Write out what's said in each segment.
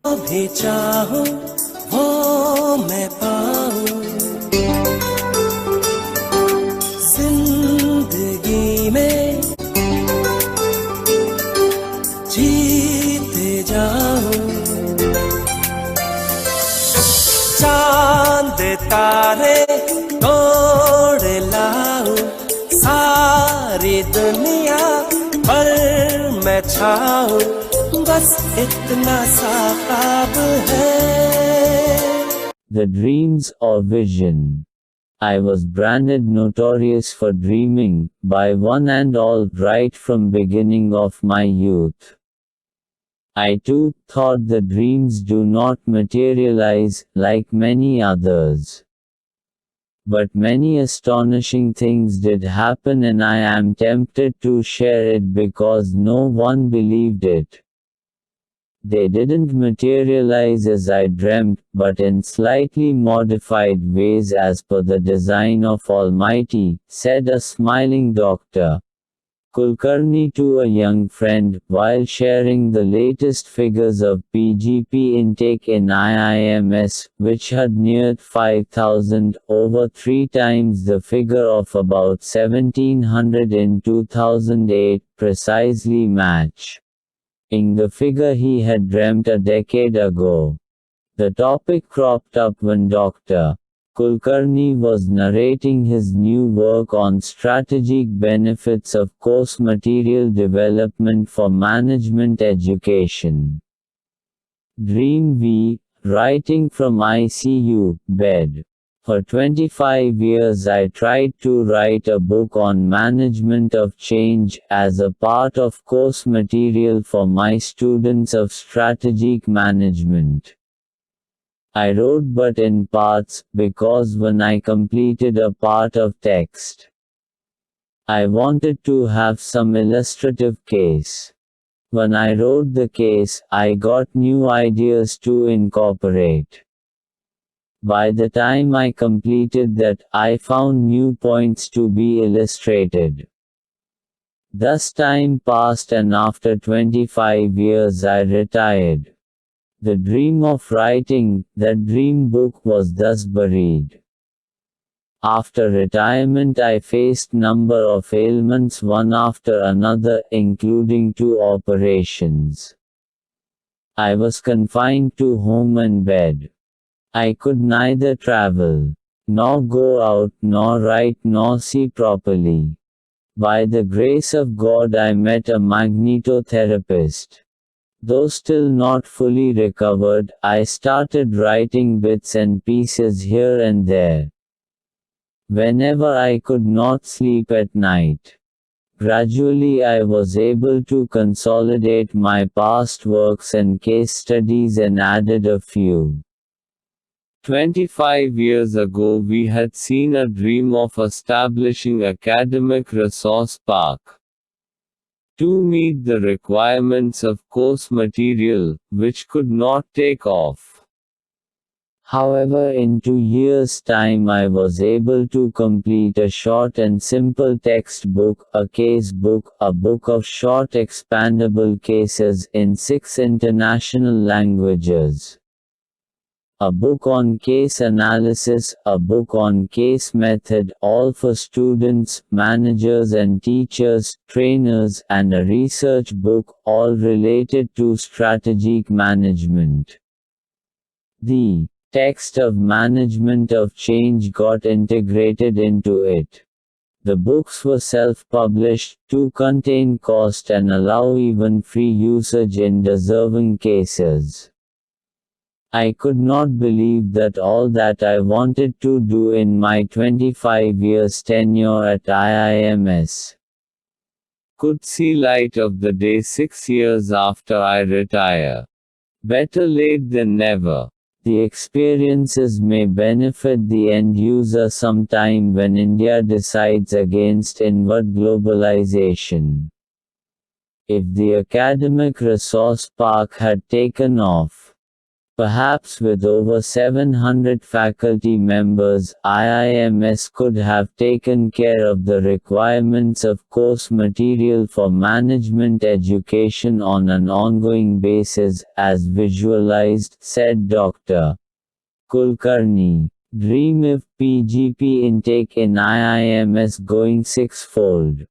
भी चाहूं वो मैं पाऊं जिंदगी में जीते जाऊं चांद तारे तोड़ लाऊं सारी दुनिया पर मैं छाऊं बस इतना सा ख्वाब है। The dreams or vision. I was branded notorious for dreaming, by one and all right from beginning of my youth. I too thought the dreams do not materialize, like many others. But many astonishing things did happen and I am tempted to share it because no one believed it. They didn't materialize as I dreamt, but in slightly modified ways as per the design of Almighty, said a smiling Dr. Kulkarni to a young friend, while sharing the latest figures of PGP intake in IIMS, which had neared 5,000, over 3 times the figure of about 1,700 in 2008, precisely match in the figure he had dreamt a decade ago. The topic cropped up when Dr. Kulkarni was narrating his new work on strategic benefits of course material development for management education. Dream V, writing from ICU bed. For 25 years I tried to write a book on management of change as a part of course material for my students of strategic management. I wrote but in parts, because when I completed a part of text, I wanted to have some illustrative case. When I wrote the case, I got new ideas to incorporate. By the time I completed that, I found new points to be illustrated. Thus time passed and after 25 years I retired. The dream of writing, that dream book was thus buried. After retirement I faced number of ailments one after another, including 2 operations. I was confined to home and bed. I could neither travel, nor go out, nor write, nor see properly. By the grace of God I met a magnetotherapist. Though still not fully recovered, I started writing bits and pieces here and there. Whenever I could not sleep at night. Gradually I was able to consolidate my past works and case studies and added a few. 25 years ago we had seen a dream of establishing academic resource park to meet the requirements of course material, which could not take off. However, in 2 years' time I was able to complete a short and simple textbook, a case book, a book of short expandable cases in 6 international languages. A book on case analysis, a book on case method, all for students, managers and teachers, trainers, and a research book, all related to strategic management. The text of management of change got integrated into it. The books were self-published, to contain cost and allow even free usage in deserving cases. I could not believe that all that I wanted to do in my 25 years tenure at IIMS could see light of the day 6 years after I retire. Better late than never. The experiences may benefit the end user sometime when India decides against inward globalization. If the academic resource park had taken off, Perhaps with over 700 faculty members, IIMS could have taken care of the requirements of course material for management education on an ongoing basis, as visualized, said Dr. Kulkarni. Dream if PGP intake in IIMS going sixfold.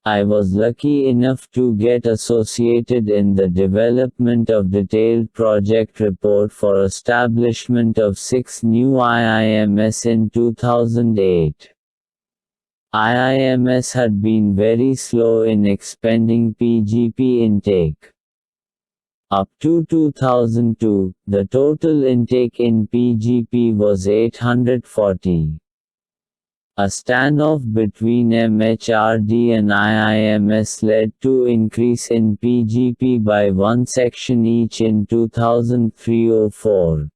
I was lucky enough to get associated in the development of detailed project report for establishment of 6 new IIMS in 2008. IIMS had been very slow in expanding PGP intake. Up to 2002, the total intake in PGP was 840. A standoff between MHRD and IIMS led to increase in PGP by one section each in 2003-04.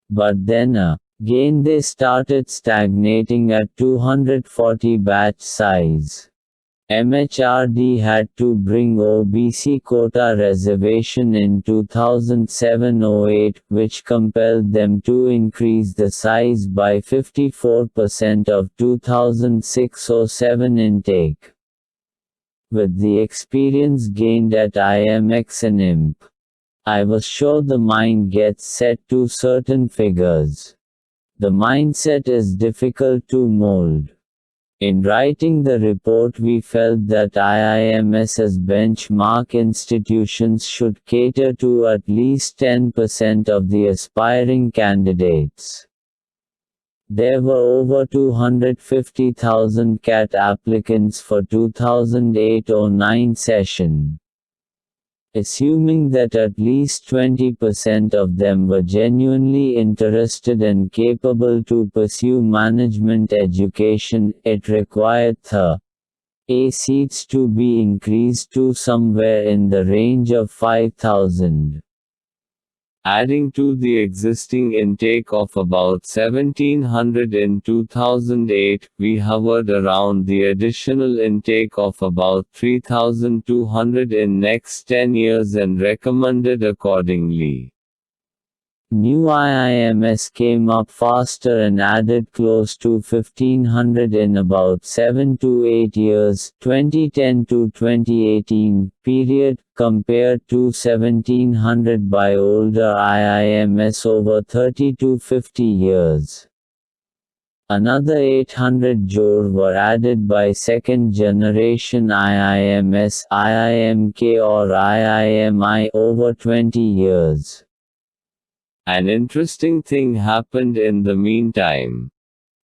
But then again they started stagnating at 240 batch size. MHRD had to bring OBC quota reservation in 2007-08, which compelled them to increase the size by 54% of 2006-07 intake. With the experience gained at IMX and IMP, I was sure the mind gets set to certain figures. The mindset is difficult to mold. In writing the report, we felt that IIMS as benchmark institutions should cater to at least 10% of the aspiring candidates. There were over 250,000 CAT applicants for 2008-09 session. Assuming that at least 20% of them were genuinely interested and capable to pursue management education, it required A seats to be increased to somewhere in the range of 5,000. Adding to the existing intake of about 1,700 in 2008, we hovered around the additional intake of about 3,200 in next 10 years and recommended accordingly. New IIMS came up faster and added close to 1,500 in about 7 to 8 years, 2010 to 2018 period, compared to 1,700 by older IIMS over 30 to 50 years. Another 800 JOR were added by second generation IIMS, IIMK or IIMI over 20 years. An interesting thing happened in the meantime.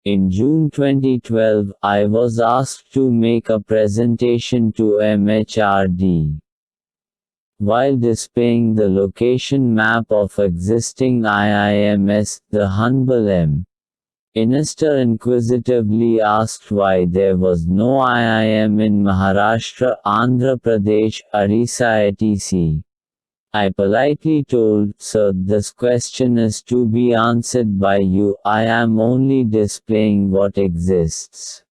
In June 2012, I was asked to make a presentation to MHRD. While displaying the location map of existing IIMS, the Humble Minister inquisitively asked why there was no IIM in Maharashtra, Andhra Pradesh, Orissa etc. I politely told, "Sir, this question is to be answered by you, I am only displaying what exists.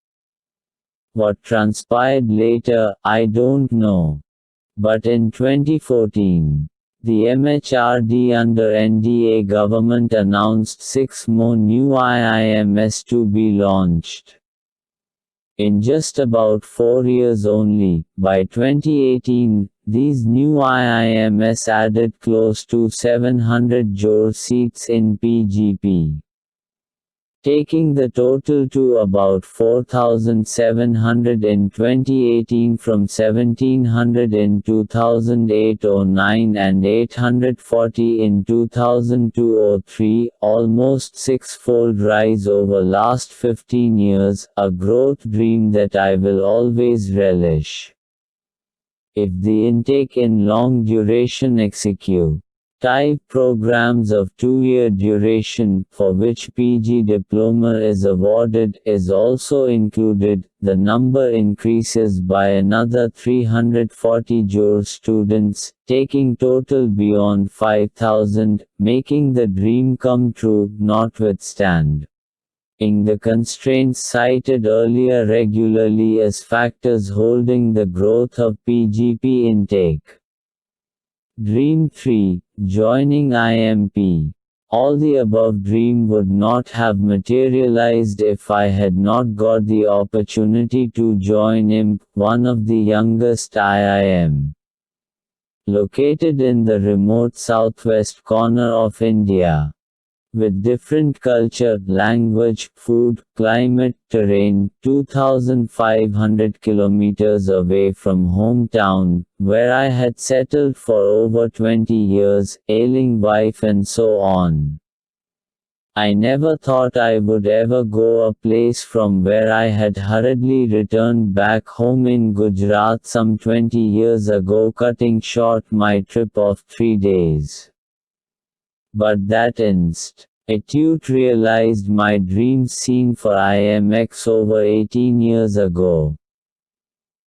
What transpired later, I don't know." But in 2014, the MHRD under NDA government announced 6 more new IIMS to be launched. In just about 4 years only, by 2018, these new IIMS added close to 700 JOR seats in PGP, taking the total to about 4,700 in 2018 from 1,700 in 2008-09 and 840 in 2002-03, almost six-fold rise over last 15 years, a growth dream that I will always relish. If the intake in long-duration executive programs of 2-year duration, for which PG diploma is awarded, is also included, the number increases by another 340 JOR students, taking total beyond 5,000, making the dream come true, notwithstanding the constraints cited earlier regularly as factors holding the growth of PGP intake. Dream 3, joining IMP. All the above dream would not have materialized if I had not got the opportunity to join IMP, one of the youngest IIM. Located in the remote southwest corner of India. With different culture, language, food, climate, terrain, 2,500 kilometers away from hometown, where I had settled for over 20 years, ailing wife and so on. I never thought I would ever go a place from where I had hurriedly returned back home in Gujarat some 20 years ago, cutting short my trip of 3 days. But that institute realized my dreams seen for IMX over 18 years ago.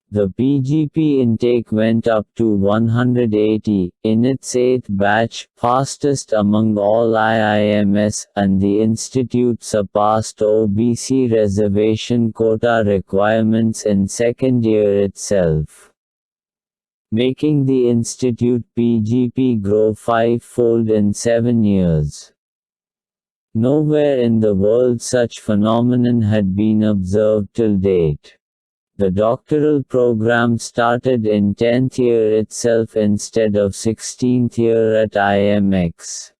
The PGP intake went up to 180 in its 8th batch, fastest among all IIMs, and the institute surpassed OBC reservation quota requirements in second year itself, making the institute PGP grow 5-fold in 7 years. Nowhere in the world such phenomenon had been observed till date. The doctoral program started in 10th year itself instead of 16th year at IMX.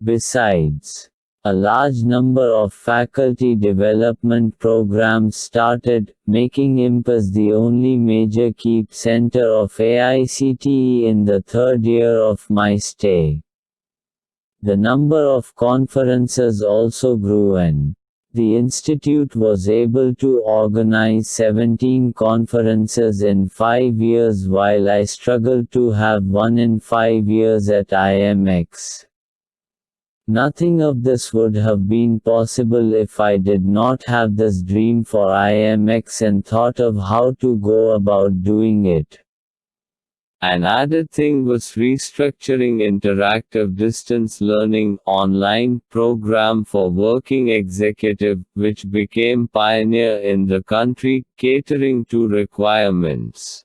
Besides, a large number of faculty development programs started, making IMPAS the only major KEEP center of AICTE in the 3rd year of my stay. The number of conferences also grew and the institute was able to organize 17 conferences in 5 years while I struggled to have one in 5 years at IMX. Nothing of this would have been possible if I did not have this dream for IMX and thought of how to go about doing it. An added thing was restructuring interactive distance learning online program for working executive, which became pioneer in the country, catering to requirements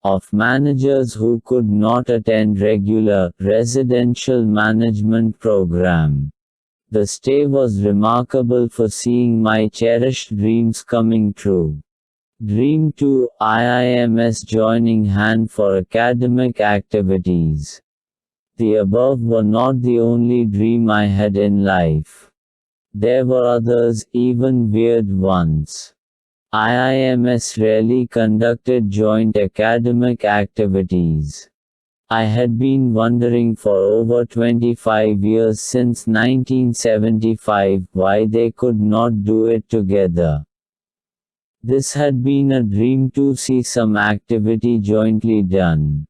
of managers who could not attend regular residential management program. The stay was remarkable for seeing my cherished dreams coming true. Dream 2, IIMS joining hand for academic activities. The above were not the only dream I had in life. There were others, even weird ones. IIMS rarely conducted joint academic activities. I had been wondering for over 25 years since 1975 why they could not do it together. This had been a dream to see some activity jointly done.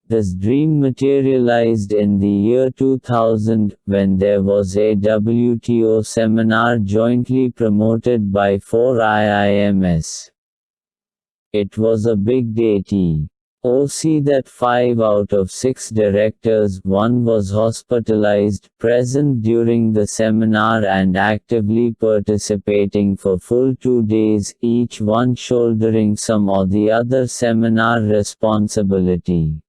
This dream materialized in the year 2000, when there was a WTO seminar jointly promoted by 4 IIMs. It was a big day. OC that 5 out of 6 directors, one was hospitalized, present during the seminar and actively participating for full 2 days, each one shouldering some or the other seminar responsibility.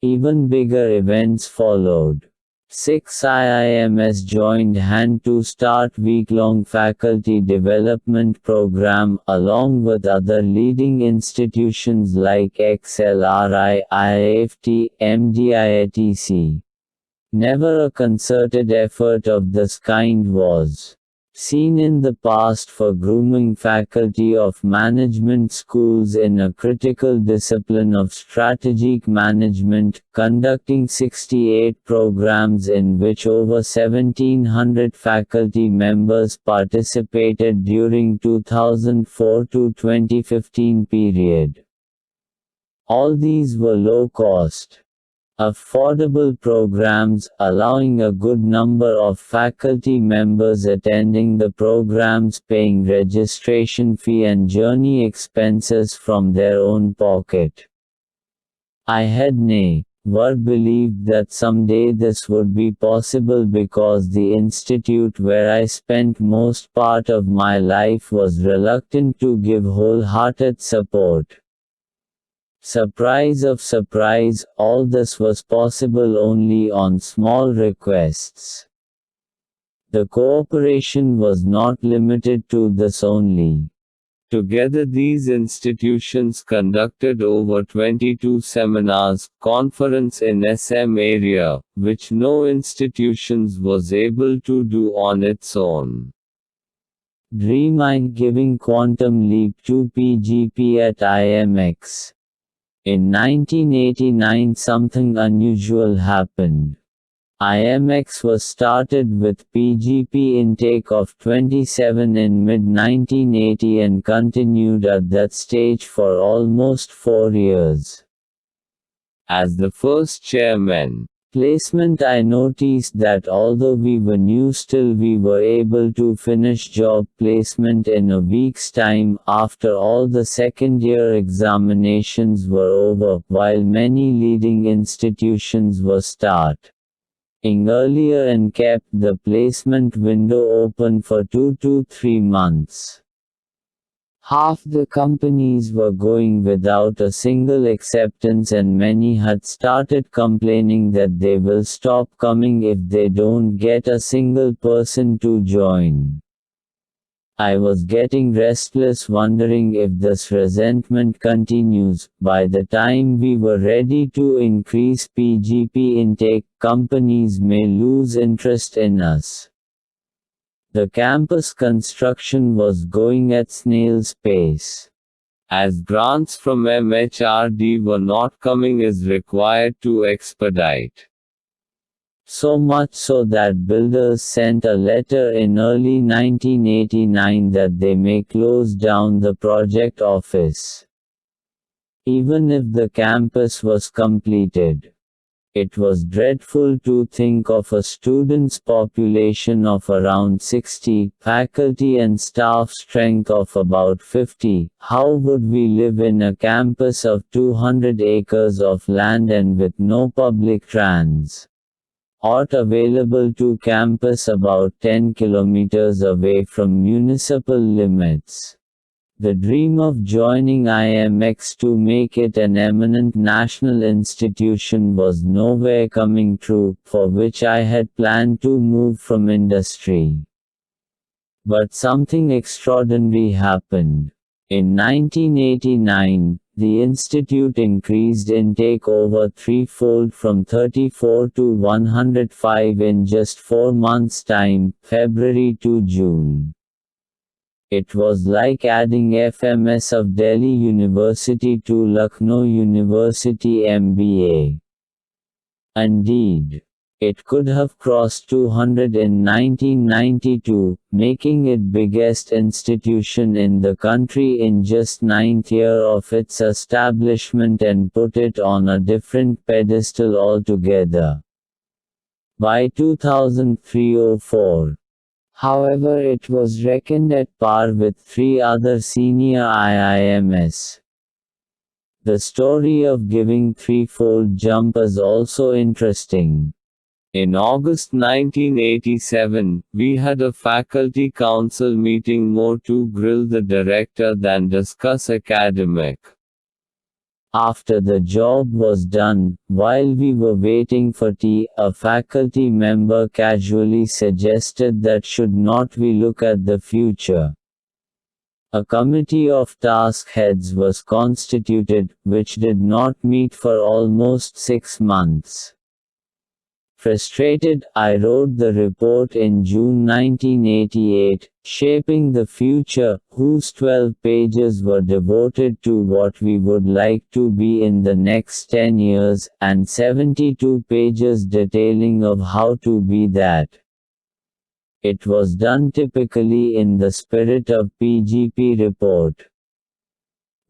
Even bigger events followed. 6 IIMs joined hand to start week-long faculty development program along with other leading institutions like XLRI, IIFT, MDI etc. Never a concerted effort of this kind was seen in the past for grooming faculty of management schools in a critical discipline of strategic management, conducting 68 programs in which over 1,700 faculty members participated during 2004 to 2015 period. All these were low-cost, affordable programs, allowing a good number of faculty members attending the programs paying registration fee and journey expenses from their own pocket. I had never believed that someday this would be possible because the institute where I spent most part of my life was reluctant to give wholehearted support. Surprise of surprise, all this was possible only on small requests. The cooperation was not limited to this only. Together these institutions conducted over 22 seminars, conference in SM area, which no institutions was able to do on its own. DreamI giving quantum leap to PGP at IMX. In 1989 something unusual happened. IMX was started with PGP intake of 27 in mid-1980 and continued at that stage for almost 4 years. As the first chairman, placement I noticed that although we were new still we were able to finish job placement in a week's time after all the second year examinations were over, while many leading institutions were starting earlier and kept the placement window open for 2 to 3 months. Half the companies were going without a single acceptance and many had started complaining that they will stop coming if they don't get a single person to join. I was getting restless wondering if this resentment continues. By the time we were ready to increase PGP intake, companies may lose interest in us. The campus construction was going at snail's pace. As grants from MHRD were not coming as required to expedite. So much so that builders sent a letter in early 1989 that they may close down the project office. Even if the campus was completed. It was dreadful to think of a students' population of around 60, faculty and staff strength of about 50. How would we live in a campus of 200 acres of land and with no public transport available to campus about 10 kilometers away from municipal limits? The dream of joining IMX to make it an eminent national institution was nowhere coming true, for which I had planned to move from industry. But something extraordinary happened. In 1989, the institute increased intake over threefold from 34 to 105 in just 4 months' time, February to June. It was like adding FMS of Delhi University to Lucknow University MBA. Indeed, it could have crossed 200 in 1992, making it biggest institution in the country in just 9th year of its establishment and put it on a different pedestal altogether. By 2003-04. However, it was reckoned at par with 3 other senior IIMs. The story of giving threefold jump is also interesting. In August 1987, we had a faculty council meeting more to grill the director than discuss academic. After the job was done, while we were waiting for tea, a faculty member casually suggested that should not we look at the future. A committee of task heads was constituted, which did not meet for almost 6 months. Frustrated, I wrote the report in June 1988, Shaping the Future, whose 12 pages were devoted to what we would like to be in the next 10 years, and 72 pages detailing of how to be that. It was done typically in the spirit of PGP report.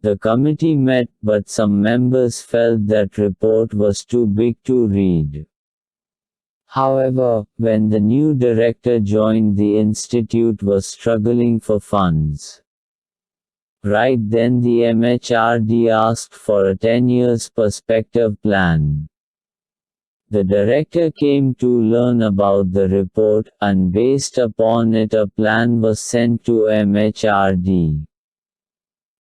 The committee met, but some members felt that report was too big to read. However, when the new director joined, the institute was struggling for funds. Right then the MHRD asked for a 10 years perspective plan. The director came to learn about the report, and based upon it a plan was sent to MHRD.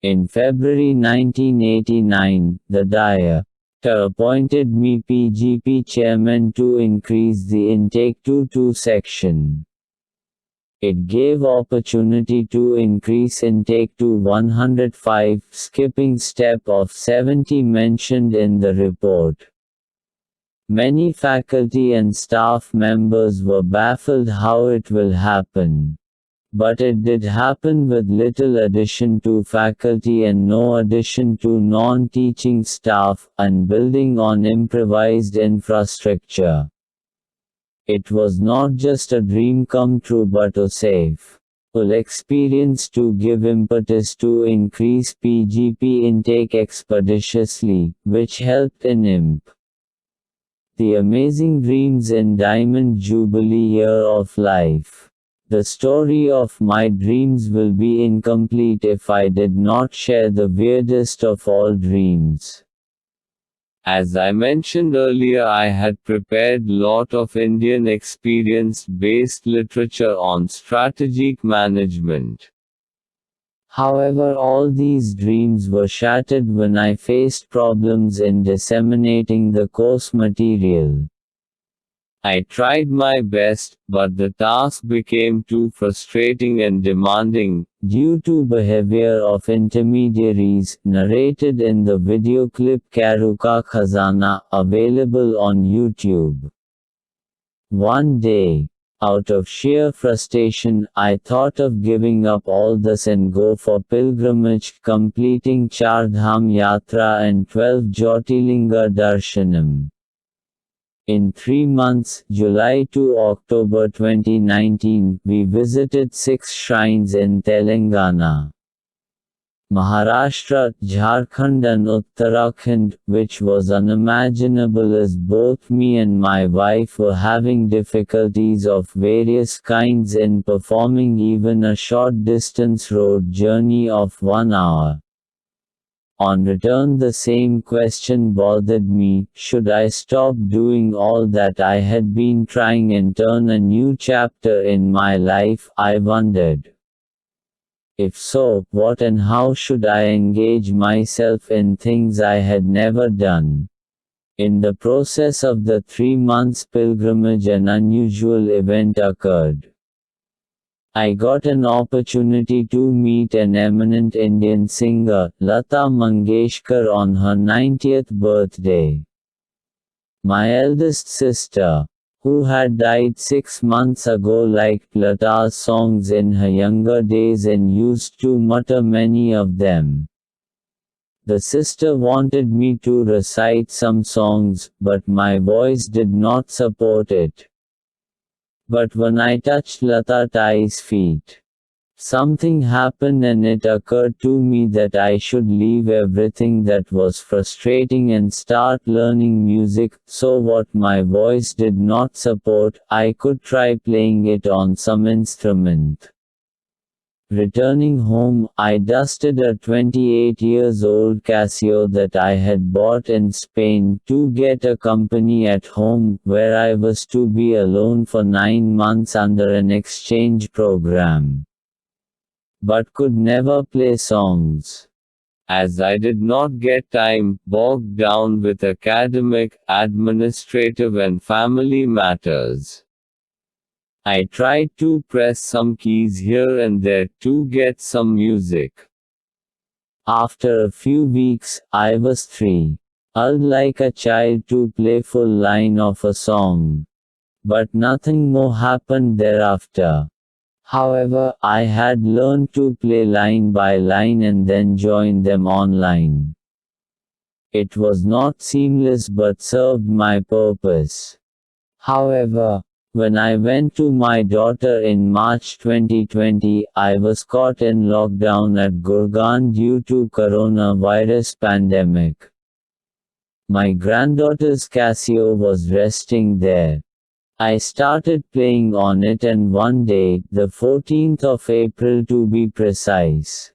In February 1989, the Director appointed me PGP chairman to increase the intake to 2 section. It gave opportunity to increase intake to 105, skipping step of 70 mentioned in the report. Many faculty and staff members were baffled how it will happen. But it did happen with little addition to faculty and no addition to non-teaching staff, and building on improvised infrastructure. It was not just a dream come true but a safe, full experience to give impetus to increase PGP intake expeditiously, which helped in IMP. The amazing dreams in Diamond Jubilee Year of Life. The story of my dreams will be incomplete if I did not share the weirdest of all dreams. As I mentioned earlier, I had prepared lot of Indian experience-based literature on strategic management. However, all these dreams were shattered when I faced problems in disseminating the course material. I tried my best, but the task became too frustrating and demanding, due to behavior of intermediaries, narrated in the video clip Karu Ka Khazana, available on YouTube. One day, out of sheer frustration, I thought of giving up all this and go for pilgrimage, completing Char Dham Yatra and 12 Jyotirlinga Darshanam. In 3 months, July to October 2019, we visited 6 shrines in Telangana, Maharashtra, Jharkhand and Uttarakhand, which was unimaginable as both me and my wife were having difficulties of various kinds in performing even a short distance road journey of 1 hour. On return, the same question bothered me: should I stop doing all that I had been trying and turn a new chapter in my life, I wondered. If so, what and how should I engage myself in things I had never done? In the process of the 3 months pilgrimage, an unusual event occurred. I got an opportunity to meet an eminent Indian singer, Lata Mangeshkar, on her 90th birthday. My eldest sister, who had died 6 months ago, liked Lata's songs in her younger days and used to mutter many of them. The sister wanted me to recite some songs, but my voice did not support it. But when I touched Lata Tai's feet, something happened, and it occurred to me that I should leave everything that was frustrating and start learning music, so what my voice did not support, I could try playing it on some instrument. Returning home, I dusted a 28-year-old Casio that I had bought in Spain to get a company at home, where I was to be alone for 9 months under an exchange program, but could never play songs. As I did not get time, bogged down with academic, administrative and family matters, I tried to press some keys here and there to get some music. After a few weeks, I was thrilled like a child to play full line of a song. But nothing more happened thereafter. However, I had learned to play line by line and then join them online. It was not seamless but served my purpose. However, when I went to my daughter in March 2020, I was caught in lockdown at Gurgaon due to coronavirus pandemic. My granddaughter's Casio was resting there. I started playing on it, and one day, the 14th of April to be precise,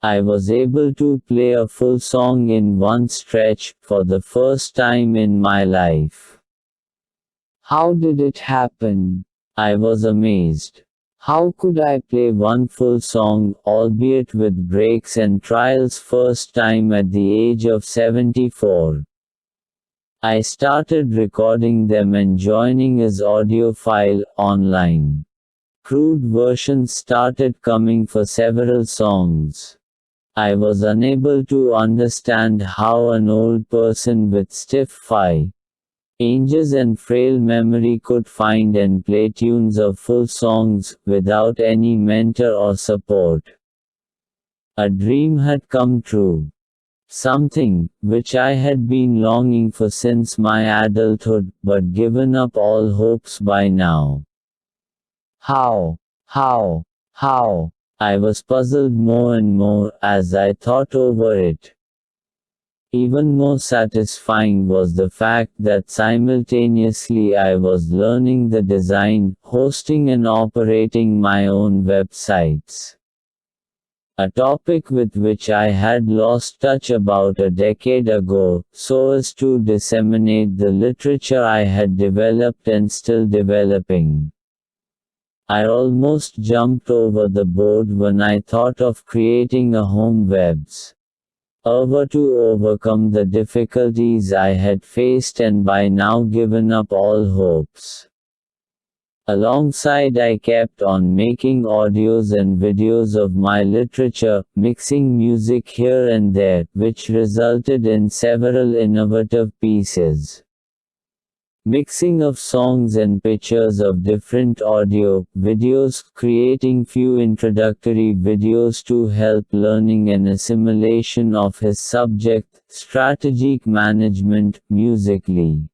I was able to play a full song in one stretch, for the first time in my life. How did it happen? I was amazed. How could I play one full song, albeit with breaks and trials, first time at the age of 74? I started recording them and joining his audio file online. Crude versions started coming for several songs. I was unable to understand how an old person with stiff fingers and frail memory could find and play tunes of full songs without any mentor or support. A dream had come true. Something which I had been longing for since my adulthood, but given up all hopes by now. How? I was puzzled more and more as I thought over it. Even more satisfying was the fact that simultaneously I was learning the design, hosting and operating my own websites. A topic with which I had lost touch about a decade ago, so as to disseminate the literature I had developed and still developing. I almost jumped over the board when I thought of creating a home webs. To overcome the difficulties I had faced and by now given up all hopes. Alongside, I kept on making audios and videos of my literature, mixing music here and there, which resulted in several innovative pieces. Mixing of songs and pictures of different audio, videos, creating few introductory videos to help learning and assimilation of his subject, strategic management, musically.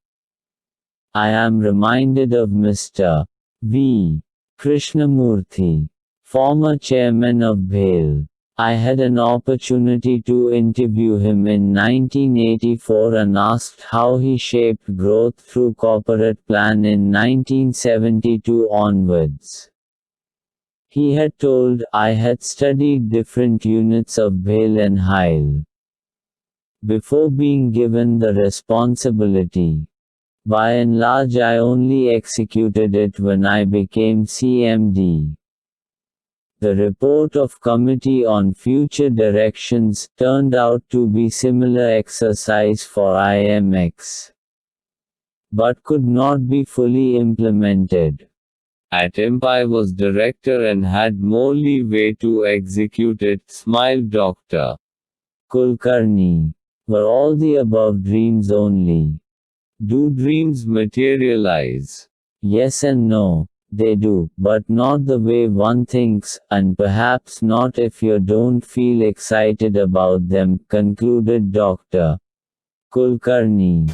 I am reminded of Mr. V. Krishnamurthy, former chairman of BHEL. I had an opportunity to interview him in 1984 and asked how he shaped growth through corporate plan in 1972 onwards. He had told, I had studied different units of BHEL and HIL before being given the responsibility. By and large, I only executed it when I became CMD. The report of Committee on Future Directions turned out to be similar exercise for IMX, but could not be fully implemented. At IMP I was director and had more leeway to execute it, smiled Dr. Kulkarni. Were all the above dreams only? Do dreams materialize? Yes and no. They do, but not the way one thinks, and perhaps not if you don't feel excited about them, concluded Dr. Kulkarni.